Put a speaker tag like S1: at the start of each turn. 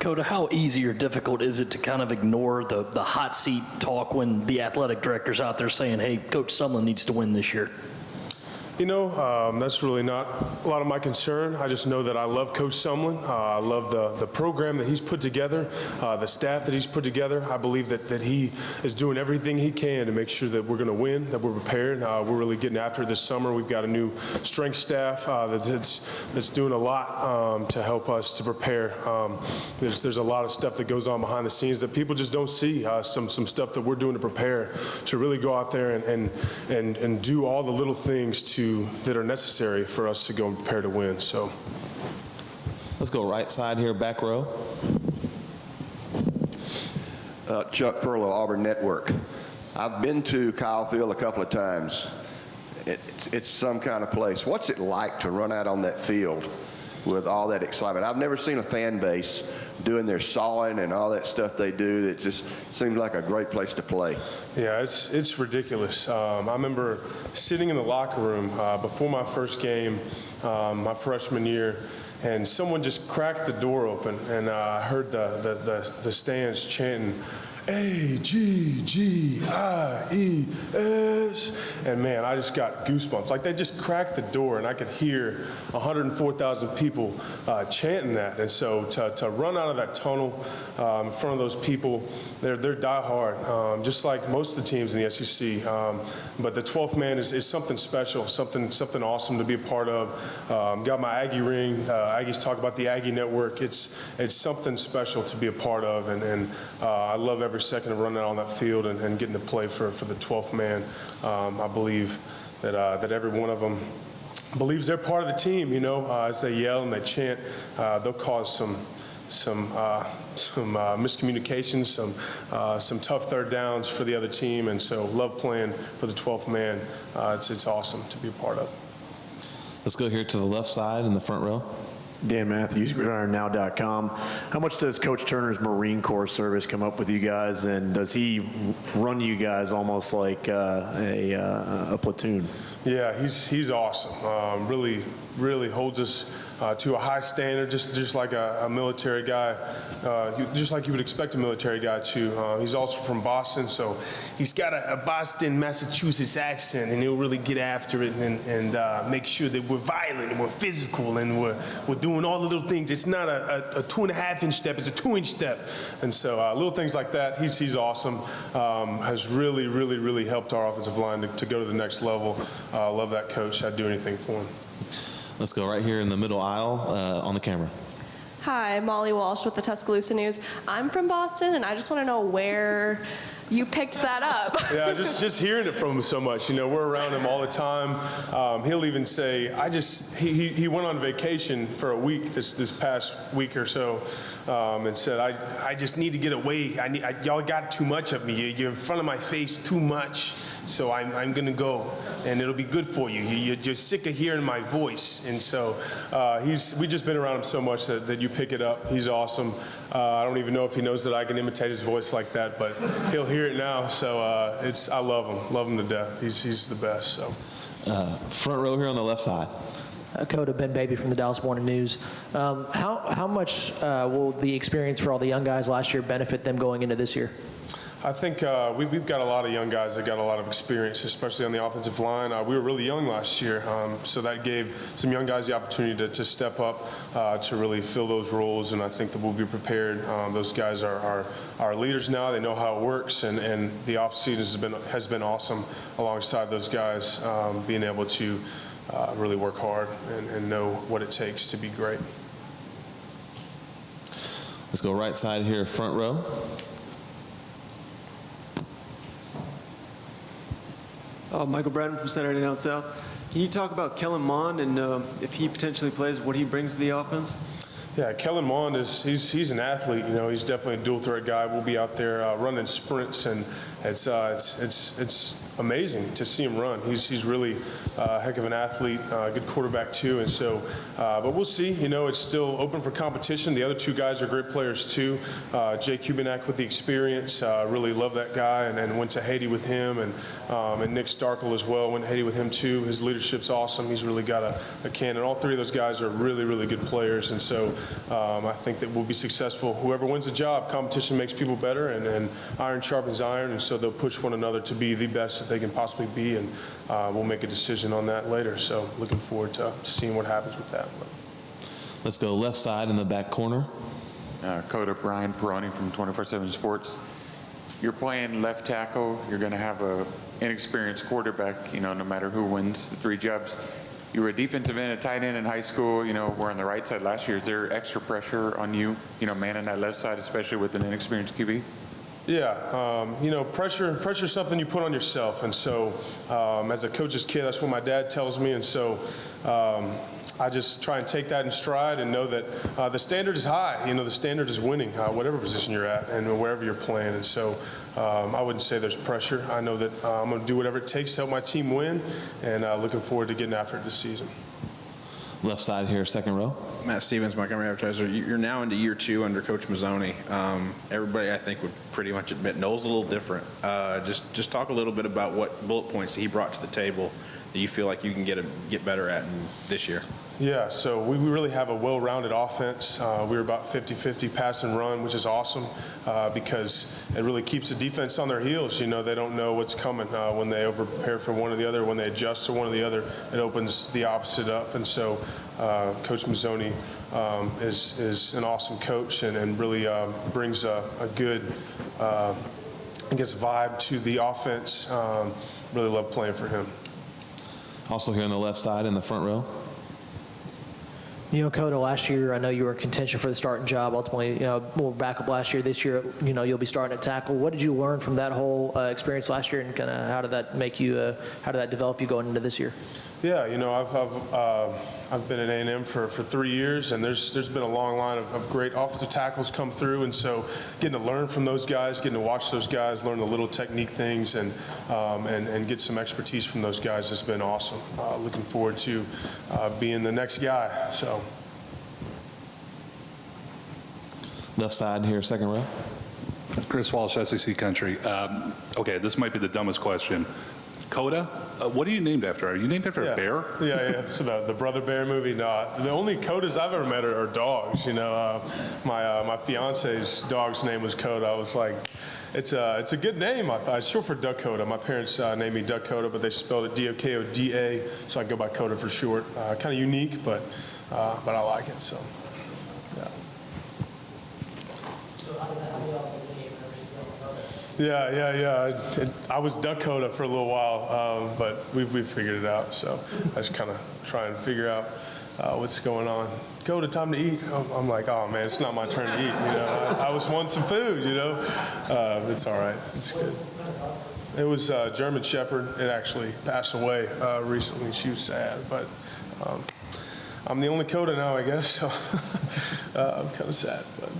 S1: Koda, how easy or difficult is it to kind of ignore the hot seat talk when the athletic director's out there saying, hey, Coach Sumlin needs to win this year?
S2: You know, that's really not a lot of my concern. I just know that I love Coach Sumlin. I love the program that he's put together, the staff that he's put together. I believe that he is doing everything he can to make sure that we're going to win, that we're prepared. We're really getting after it this summer. We've got a new strength staff that's doing a lot to help us to prepare. There's a lot of stuff that goes on behind the scenes that people just don't see. Some stuff that we're doing to prepare to really go out there and do all the little things that are necessary for us to go and prepare to win. So
S3: let's go right side here, back row.
S4: Chuck Furlow, Auburn Network. I've been to Kyle Field a couple of times. It's some kind of place. What's it like to run out on that field with all that excitement? I've never seen a fan base doing their sawing and all that stuff they do. That just seems like a great place to play.
S2: Yeah, it's ridiculous. I remember sitting in the locker room before my first game, my freshman year, and someone just cracked the door open, and I heard the stands chanting, A-G-G-I-E-S. And man, I just got goosebumps. Like they just cracked the door and I could hear 104,000 people chanting that. And so to run out of that tunnel in front of those people, they're diehard, just like most of the teams in the SEC. But the 12th man is something special, something awesome to be a part of. Got my Aggie ring. Aggies talk about the Aggie Network. It's something special to be a part of, and I love every second of running out on that field and getting to play for the 12th man. I believe that every one of them believes they're part of the team. You know, as they yell and they chant, they'll cause some miscommunications, some tough third downs for the other team, and so love playing for the 12th man. It's awesome to be a part of.
S3: Let's go here to the left side in the front row.
S5: Dan Matthews, GridironNow.com. How much does Coach Turner's Marine Corps service come up with you guys, and does he run you guys almost like a platoon?
S2: Yeah, he's awesome. Really holds us to a high standard, just like a military guy, just like you would expect a military guy to. He's also from Boston, so he's got a Boston, Massachusetts accent, and he'll really get after it and make sure that we're violent and we're physical and we're doing all the little things. It's not a 2.5-inch step, it's a 2-inch step. And so little things like that, he's awesome. Has really helped our offensive line to go to the next level. Love that coach. I'd do anything for him.
S3: Let's go right here in the middle aisle on the camera.
S6: Hi, Molly Walsh with the Tuscaloosa News. I'm from Boston, and I just want to know where you picked that up.
S2: Yeah, just hearing it from him so much. You know, we're around him all the time. He'll even say, he went on vacation for a week this past week or so, and said, I just need to get away. Y'all got too much of me. You're in front of my face too much. So I'm going to go, and it'll be good for you. You're just sick of hearing my voice. And so we've just been around him so much that you pick it up. He's awesome. I don't even know if he knows that I can imitate his voice like that, but he'll hear it now. So I love him to death. He's the best. So
S3: front row here on the left side.
S7: Koda, Ben Baby from the Dallas Morning News. How much will the experience for all the young guys last year benefit them going into this year?
S2: I think we've got a lot of young guys that got a lot of experience, especially on the offensive line. We were really young last year, so that gave some young guys the opportunity to step up, to really fill those roles, and I think that we'll be prepared. Those guys are leaders now. They know how it works, and the offseason has been awesome alongside those guys, being able to really work hard and know what it takes to be great.
S3: Let's go right side here, front row.
S8: Michael Bradman from Saturday Down South. Can you talk about Kellen Mond and if he potentially plays, what he brings to the offense?
S2: Yeah, Kellen Mond he's an athlete. You know, he's definitely a dual threat guy. We'll be out there running sprints and it's amazing to see him run. He's really a heck of an athlete, good quarterback too. And so, but we'll see. You know, it's still open for competition. The other two guys are great players too. Jay Kubinak with the experience, really love that guy, and went to Haiti with him, and Nick Starkel as well, went to Haiti with him too. His leadership's awesome. He's really got a cannon. All three of those guys are really, really good players, and so I think that we'll be successful. Whoever wins the job, competition makes people better, and iron sharpens iron, and so they'll push one another to be the best that they can possibly be, and we'll make a decision on that later. So looking forward to seeing what happens with that.
S3: Let's go left side in the back corner.
S9: Koda, Brian Peroni from 24/7 Sports. You're playing left tackle. You're going to have a inexperienced quarterback, you know, no matter who wins the three jobs. You were a defensive end, a tight end in high school, you know, we're on the right side last year. Is there extra pressure on you, you know, manning that left side, especially with an inexperienced QB?
S2: Yeah, you know, pressure is something you put on yourself, and so as a coach's kid, that's what my dad tells me, and so I just try and take that in stride and know that the standard is high. You know, the standard is winning, whatever position you're at and wherever you're playing, and so I wouldn't say there's pressure. I know that I'm going to do whatever it takes to help my team win, and looking forward to getting after it this season.
S3: Left side here, second row.
S10: Matt Stevens, Montgomery Advertiser. You're now into year 2 under Coach Mazzoni. Everybody, I think, would pretty much admit Noel's a little different. Just talk a little bit about what bullet points he brought to the table that you feel like you can get better at this year.
S2: Yeah, so we really have a well-rounded offense. We're about 50-50 pass and run, which is awesome because it really keeps the defense on their heels. You know, they don't know what's coming when they over-prepare for one or the other. When they adjust to one or the other, it opens the opposite up. And so Coach Mazzoni is an awesome coach and really brings a good, I guess, vibe to the offense. Really love playing for him.
S3: Also here on the left side in the front row.
S7: You know, Koda, last year, I know you were in contention for the starting job. Ultimately, you know, more backup last year. This year, you know, you'll be starting at tackle. What did you learn from that whole experience last year, and kind of how did that make you? How did that develop you going into this year?
S2: Yeah, you know, I've been at A&M for 3 years, and there's been a long line of great offensive tackles come through, and so getting to learn from those guys, getting to watch those guys, learn the little technique things, and get some expertise from those guys has been awesome. Looking forward to being the next guy. So.
S3: Left side here, second row.
S11: Chris Walsh, SEC Country. Okay, this might be the dumbest question. Koda, what are you named after? Are you named after a bear?
S2: Yeah. So the Brother Bear movie. No, the only Kodas I've ever met are dogs. You know, my fiance's dog's name was Koda. I was like, it's a good name. I thought it's short for Dakota. My parents named me Dakota, but they spelled it D-O-K-O-D-A, so I go by Koda for short. Kind of unique, but I like it. So, yeah.
S7: So how does that help the name versus
S2: Yeah. I was Dakota for a little while, but we figured it out. So I just kind of try and figure out what's going on. Go to time to eat. I'm like, oh man, it's not my turn to eat. You know, I was wanting some food. You know, it's all right. It's good. It was German Shepherd. It actually passed away recently. She was sad, but I'm the only Koda now, I guess. So I'm kind of sad, but.